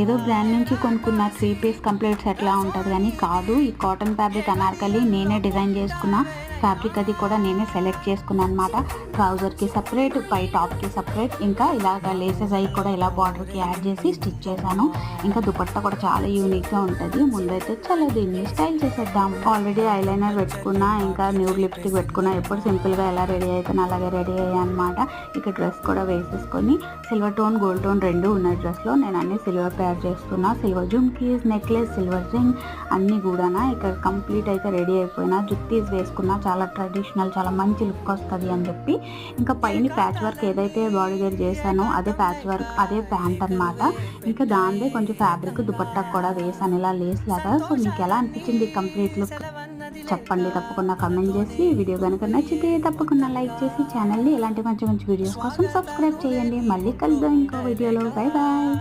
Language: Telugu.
ఏదో బ్రాండ్ నుంచి కొనుక్కున్న 3 పీస్ కంప్లీట్ సెట్లా ఉంటుంది కానీ కాదు. ఈ కాటన్ ఫ్యాబ్రిక్ అనార్కలి నేనే డిజైన్ చేసుకున్న ఫ్యాబ్రిక్, అది కూడా నేనే సెలెక్ట్ చేసుకున్నాను అనమాట. ట్రౌజర్కి సపరేట్, పై టాప్కి సపరేట్, ఇంకా ఇలాగ లేసెస్ అవి కూడా ఇలా బార్డర్కి యాడ్ చేసి స్టిచ్ చేశాను. ఇంకా దుపట్టా కూడా చాలా యూనిక్గా ఉంటుంది. ముందైతే చాలా దీన్ని స్టైల్ చేసేద్దాం. ఆల్రెడీ ఐలైనర్ పెట్టుకున్నా, ఇంకా న్యూడ్ లిప్స్టిక్ పెట్టుకున్నా. ఎప్పుడు సింపుల్గా ఎలా రెడీ అవుతాను అలాగే రెడీ అయ్యాను అనమాట. ఇక డ్రెస్ కూడా వేసేసుకొని సిల్వర్ టోన్, గోల్డ్ టోన్ రెండు ఉన్న డ్రెస్లో నేను అన్ని సిల్వర్ పేర్ చేస్తున్నా. Silver jhumkis, necklace, silver ring అన్నీ కూడా ఇక్కడ కంప్లీట్ అయితే రెడీ అయిపోయినా. జుత్తీస్ వేసుకున్నా, చాలా ట్రెడిషనల్, చాలా మంచి లుక్ వస్తుంది అని చెప్పి ఇంకా పైన ప్యాచ్ వర్క్ ఏదైతే బాడీ వేర్ చేశానో అదే ప్యాచ్ వర్క్, అదే ప్యాంట్ అనమాట. ఇంకా దానిదే కొంచెం ఫ్యాబ్రిక్ దుపట్టా కూడా వేసాను ఇలా లేస్ లాగా. సో మీకు ఎలా అనిపించింది కంప్లీట్ లుక్ చెప్పండి. తప్పకుండా కమెంట్ చేసి, వీడియో కనుక నచ్చితే తప్పకుండా లైక్ చేసి ఛానల్ని ఇలాంటి మంచి మంచి వీడియోస్ కోసం సబ్స్క్రైబ్ చేయండి. మళ్ళీ కలుద్దాం ఇంకో వీడియోలో. Bye bye.